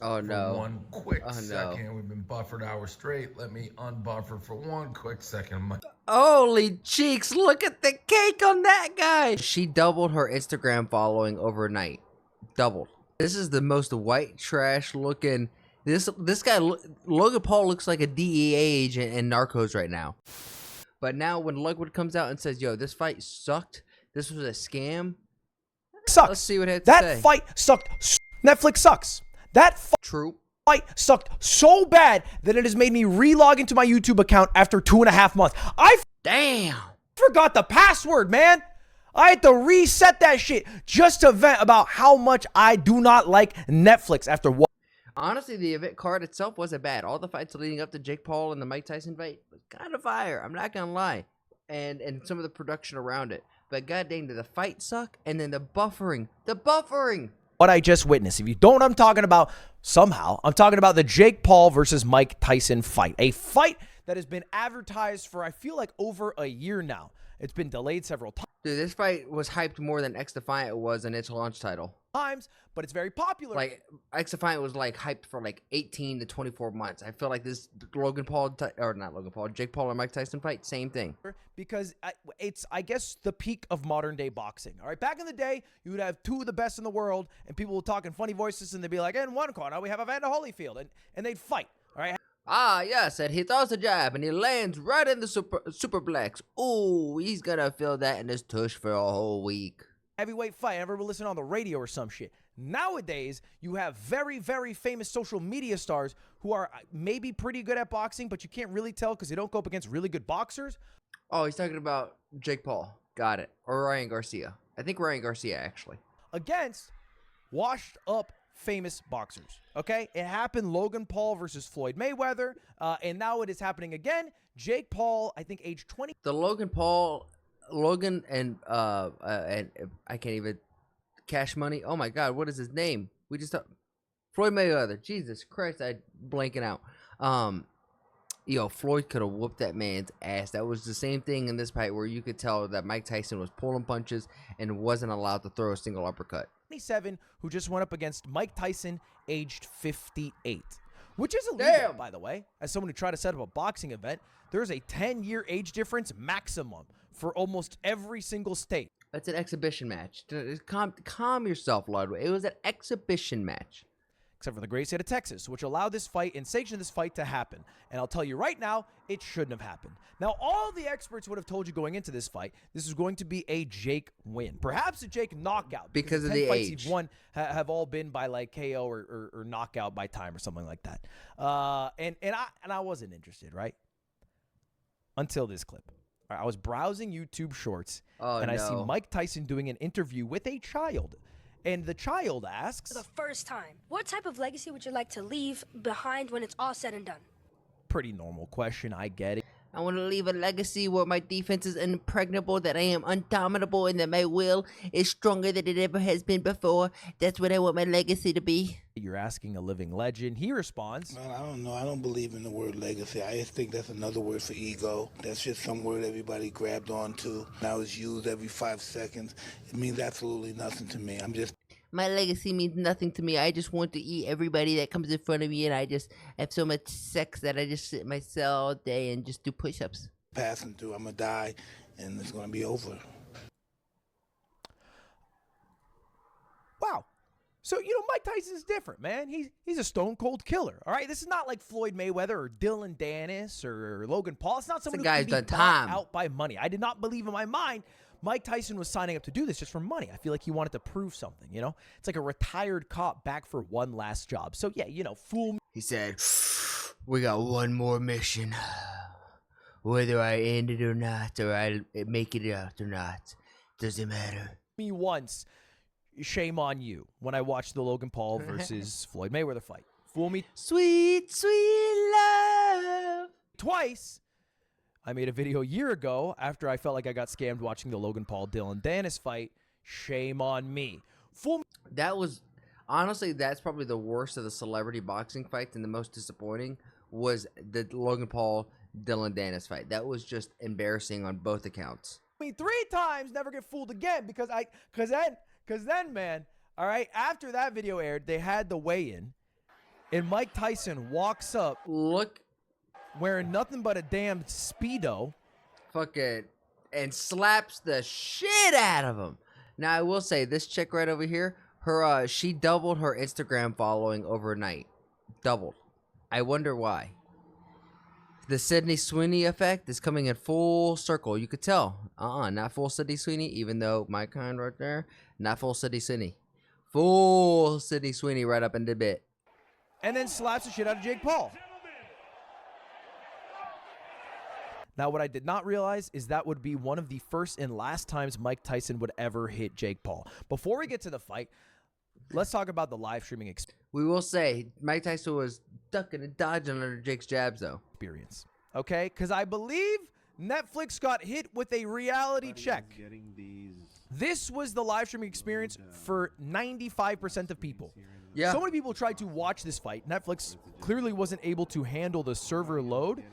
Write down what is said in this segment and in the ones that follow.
Oh for no. one quick Oh no. second. We've been buffered hours straight. Let me unbuffer for one quick second. Holy cheeks, look at the cake on that guy. She doubled her Instagram following overnight. Doubled. This is the most white trash looking. This guy, Logan Paul, looks like a DEA agent in Narcos right now. But now when Ludwig comes out and says, yo, this fight sucked, this was a scam, Sucks. let's see what he had to That say. fight sucked. Netflix sucks. That True. fight sucked so bad that it has made me re-log into my YouTube account after 2.5 months. Damn. Forgot the password, man. I had to reset that shit just to vent about how much I do not like Netflix after what. Honestly, the event card itself wasn't bad. All the fights leading up to Jake Paul and the Mike Tyson fight was kind of fire. I'm not gonna lie, and some of the production around it. But goddamn, did the fight suck? And then the buffering. What I just witnessed. If you don't know what I'm talking about, somehow, I'm talking about the Jake Paul versus Mike Tyson fight. A fight that has been advertised for, I feel like, over a year now. It's been delayed several Dude, this fight was hyped more than X Defiant was in its launch title. times, but it's very popular. Like, X Defiant was like hyped for like 18 to 24 months. I feel like this Jake Paul and Mike Tyson fight, same thing. Because it's, I guess, the peak of modern day boxing. All right, back in the day, you would have two of the best in the world, and people would talk in funny voices, and they'd be like, in one corner, we have Evander Holyfield, and they'd fight. All right. Ah, yes, and he throws a jab, and he lands right in the superplex. Ooh, he's gonna feel that in his tush for a whole week. Heavyweight fight. I remember listening on the radio or some shit. Nowadays, you have very, very famous social media stars who are maybe pretty good at boxing, but you can't really tell because they don't go up against really good boxers. Oh, he's talking about Jake Paul. Got it. Or Ryan Garcia. I think Ryan Garcia, actually. Against washed up famous boxers. Okay, it happened. Logan Paul versus Floyd Mayweather, and now it is happening again. Jake Paul, I think, age 20. The Logan and I can't even. Cash Money. Oh my God, what is his name? We just Floyd Mayweather. Jesus Christ, I blanking out. Floyd could have whooped that man's ass. That was the same thing in this fight where you could tell that Mike Tyson was pulling punches and wasn't allowed to throw a single uppercut. 27, who just went up against Mike Tyson, aged 58, which is illegal, by the way. As someone who tried to set up a boxing event, there's a 10-year age difference maximum for almost every single state. That's an exhibition match. Calm yourself, Ludwig. It was an exhibition match. Except for the great state of Texas, which allowed this fight and sanctioned this fight to happen. And I'll tell you right now, it shouldn't have happened. Now, all the experts would have told you going into this fight, this is going to be a Jake win. Perhaps a Jake knockout. Because of 10 the fights age. he's won have all been by like KO or knockout by time or something like that. And I wasn't interested, right? Until this clip. All right, I was browsing YouTube Shorts, and I see Mike Tyson doing an interview with a child. And the child asks, For the first time, what type of legacy would you like to leave behind when it's all said and done? pretty normal question, I get it. I want to leave a legacy where my defense is impregnable, that I am undominable, and that my will is stronger than it ever has been before. That's what I want my legacy to be. You're asking a living legend. He responds, Man, I don't know. I don't believe in the word legacy. I just think that's another word for ego. That's just some word everybody grabbed onto. Now it's used every 5 seconds. It means absolutely nothing to me. My legacy means nothing to me. I just want to eat everybody that comes in front of me, and I just have so much sex that I just sit in my cell all day and just do push-ups. Passing through. I'm going to die, and it's going to be over. wow. So, Mike Tyson's different, man. He's a stone-cold killer, all right? This is not like Floyd Mayweather or Dylan Dennis or Logan Paul. It's not someone who can be bought out by money. I did not believe in my mind Mike Tyson was signing up to do this just for money. I feel like he wanted to prove something, It's like a retired cop back for one last job. So, yeah, fool me. He said, we got one more mission. Whether I end it or not, or I make it out or not, doesn't matter. Me once, shame on you, when I watched the Logan Paul versus Floyd Mayweather fight. Fool me. Sweet, sweet love. Twice. I made a video a year ago after I felt like I got scammed watching the Logan Paul Dylan Dennis fight. Shame on me. Fool me. That was, honestly, that's probably the worst of the celebrity boxing fights, and the most disappointing was the Logan Paul Dylan Dennis fight. That was just embarrassing on both accounts. Me 3 times, never get fooled again, because then, man, all right, after that video aired, they had the weigh-in, And Mike Tyson walks up wearing nothing but a damn Speedo. Fucking, and slaps the shit out of him. Now, I will say, this chick right over here, she doubled her Instagram following overnight. Doubled. I wonder why. The Sydney Sweeney effect is coming in full circle. You could tell. Not full Sydney Sweeney, even though my kind right there. Not full Sydney Sweeney. Full Sydney Sweeney right up in the bit. And then slaps the shit out of Jake Paul. Now, what I did not realize is that would be one of the first and last times Mike Tyson would ever hit Jake Paul. Before we get to the fight, let's talk about the live streaming experience. We will say Mike Tyson was ducking and dodging under Jake's jabs, though. Okay? Because I believe Netflix got hit with a reality check. This was the live streaming experience for 95% of people. Yeah. So many people tried to watch this fight. Netflix clearly wasn't able to handle the server load.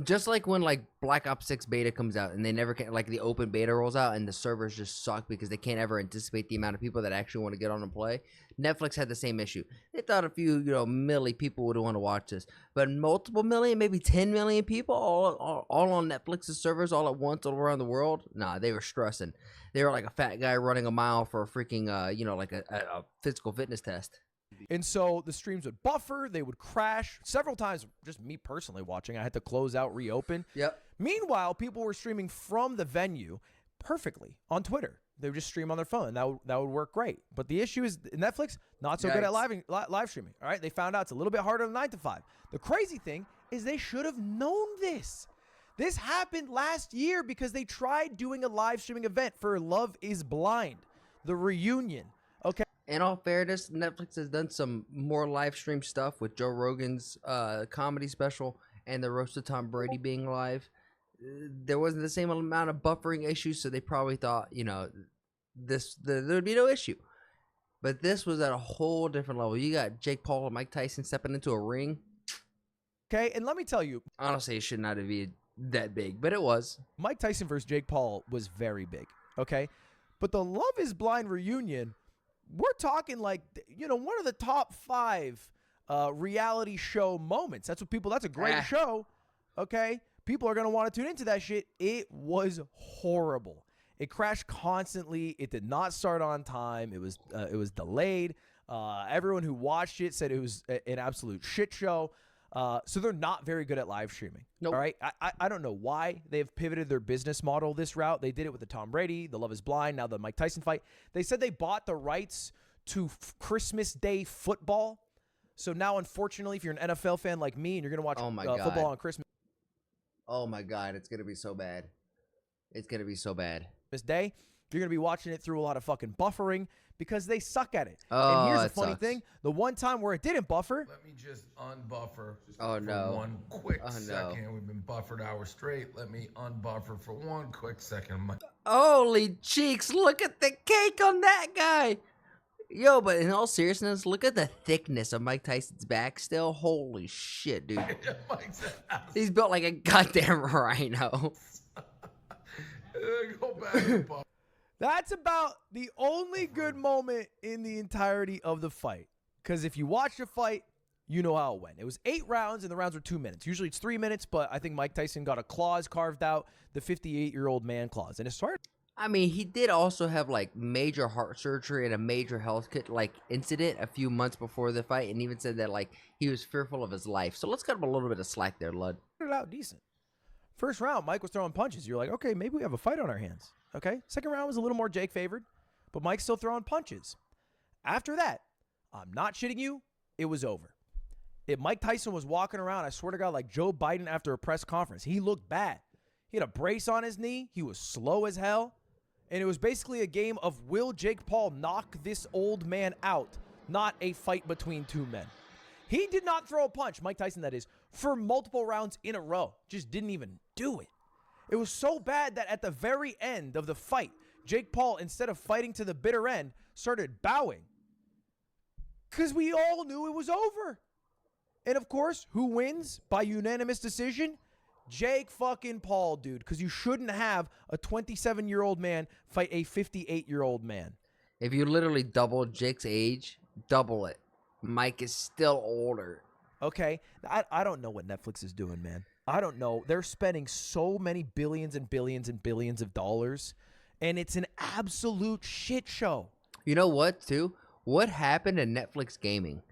Just like when like Black Ops 6 beta comes out and they never can, like the open beta rolls out and the servers just suck because they can't ever anticipate the amount of people that actually want to get on and play. Netflix had the same issue. They thought a few, milli people would want to watch this, but multiple million, maybe 10 million people all on Netflix's servers all at once all around the world. Nah, they were stressing. They were like a fat guy running a mile for a freaking, like a physical fitness test. And so the streams would buffer, they would crash several times. Just me personally watching, I had to close out, reopen. Yep. Meanwhile, people were streaming from the venue perfectly on Twitter. They would just stream on their phone. That would work great. But the issue is Netflix, not so good at live streaming. All right, they found out it's a little bit harder than 9 to 5. The crazy thing is they should have known this. This happened last year because they tried doing a live streaming event for Love is Blind, the reunion. Okay. In all fairness, Netflix has done some more live stream stuff with Joe Rogan's comedy special and the roast of Tom Brady being live. There wasn't the same amount of buffering issues, so they probably thought, there would be no issue. But this was at a whole different level. You got Jake Paul and Mike Tyson stepping into a ring. Okay, and let me tell you. Honestly, it should not have been that big, but it was. Mike Tyson versus Jake Paul was very big, okay? But the Love is Blind reunion, we're talking like, one of the top 5 reality show moments. That's a great show, okay? People are going to want to tune into that shit. It was horrible. It crashed constantly. It did not start on time. It was delayed. Everyone who watched it said it was an absolute shit show. So they're not very good at live streaming. Nope. All right. I don't know why they've pivoted their business model this route. They did it with the Tom Brady, the Love is Blind, now the Mike Tyson fight. They said they bought the rights to Christmas Day football. So now, unfortunately, if you're an NFL fan like me and you're going to watch football on Christmas Oh my God, it's going to be so bad. It's going to be so bad. This day, you're going to be watching it through a lot of fucking buffering because they suck at it. Oh, and here's the funny thing. The one time where it didn't buffer. Let me just unbuffer for one quick second. We've been buffered hours straight. Let me unbuffer for one quick second. Holy cheeks, look at the cake on that guy. Yo, but in all seriousness, look at the thickness of Mike Tyson's back still. Holy shit, dude. He's built like a goddamn rhino. Go back. That's about the only good moment in the entirety of the fight. Because if you watch the fight, you know how it went. It was 8 rounds, and the rounds were 2 minutes. Usually it's 3 minutes, but I think Mike Tyson got a clause carved out, the 58-year-old man clause. And it started. I mean, he did also have like major heart surgery and a major health incident a few months before the fight, and even said that like he was fearful of his life. So let's cut him a little bit of slack there, Lud. Started out decent. First round, Mike was throwing punches. You're like, okay, maybe we have a fight on our hands. Okay. Second round was a little more Jake favored, but Mike's still throwing punches. After that, I'm not shitting you, it was over. If Mike Tyson was walking around, I swear to God, like Joe Biden after a press conference, he looked bad. He had a brace on his knee. He was slow as hell. And it was basically a game of will Jake Paul knock this old man out, not a fight between two men. He did not throw a punch, Mike Tyson that is, for multiple rounds in a row. Just didn't even do it. It was so bad that at the very end of the fight, Jake Paul, instead of fighting to the bitter end, started bowing. Because we all knew it was over. And of course, who wins by unanimous decision? Jake fucking Paul, dude, because you shouldn't have a 27-year-old man fight a 58-year-old man. If you literally double Jake's age, double it. Mike is still older. Okay, I don't know what Netflix is doing, man. I don't know. They're spending so many billions and billions and billions of dollars, and it's an absolute shit show. You know what, too? What happened to Netflix gaming?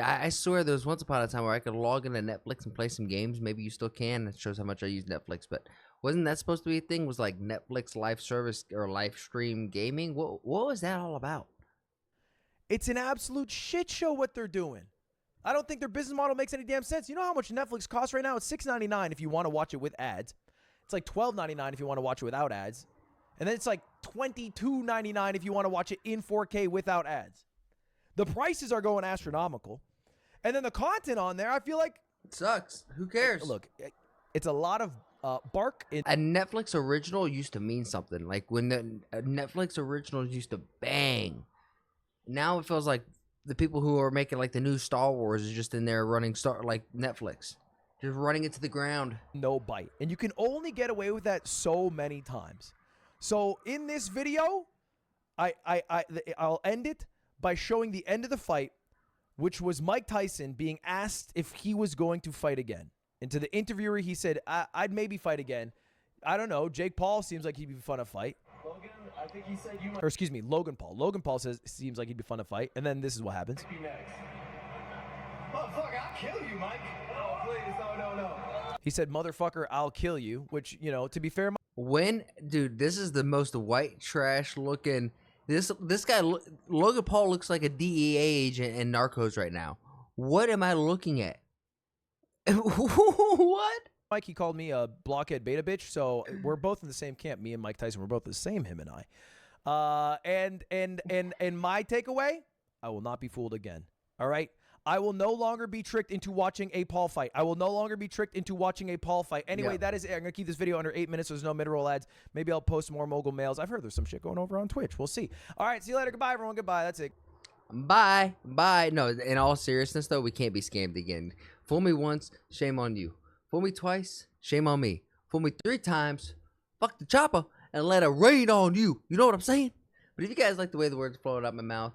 I swear there was once upon a time where I could log into Netflix and play some games. Maybe you still can. It shows how much I use Netflix. But wasn't that supposed to be a thing? Was like Netflix live service or live stream gaming? What was that all about? It's an absolute shit show what they're doing. I don't think their business model makes any damn sense. You know how much Netflix costs right now? It's $6.99 if you want to watch it with ads. It's like $12.99 if you want to watch it without ads. And then it's like $22.99 if you want to watch it in 4K without ads. The prices are going astronomical. And then the content on there, I feel like... It sucks. Who cares? Look, it's a lot of bark. A Netflix original used to mean something. Like when the Netflix originals used to bang. Now it feels like the people who are making like the new Star Wars is just in there running like Netflix. Just running it to the ground. No bite. And you can only get away with that so many times. So in this video, I'll end it by showing the end of the fight, which was Mike Tyson being asked if he was going to fight again. And to the interviewer, he said, I'd maybe fight again. I don't know. Jake Paul seems like he'd be fun to fight. Logan, I think he said you might. Or excuse me, Logan Paul. Logan Paul seems like he'd be fun to fight. And then this is what happens. Be next. Motherfucker, I'll kill you, Mike. Oh, please, no. He said, motherfucker, I'll kill you. Which, you know, to be fair. Dude, this is the most white trash looking. This guy, Logan Paul looks like a DEA agent in Narcos right now. What am I looking at? What? Mike, he called me a blockhead beta bitch, so we're both in the same camp. Me and Mike Tyson, we're both the same, him and I. And my takeaway, I will not be fooled again. All right? I will no longer be tricked into watching a Paul fight. I will no longer be tricked into watching a Paul fight. Anyway, That is it. I'm going to keep this video under 8 minutes so there's no mid-roll ads. Maybe I'll post more mogul mails. I've heard there's some shit going over on Twitch. We'll see. All right, see you later. Goodbye, everyone. Goodbye. That's it. Bye. No, in all seriousness, though, we can't be scammed again. Fool me once, shame on you. Fool me twice, shame on me. Fool me 3 times, fuck the chopper, and let it rain on you. You know what I'm saying? But if you guys like the way the words flowed out my mouth,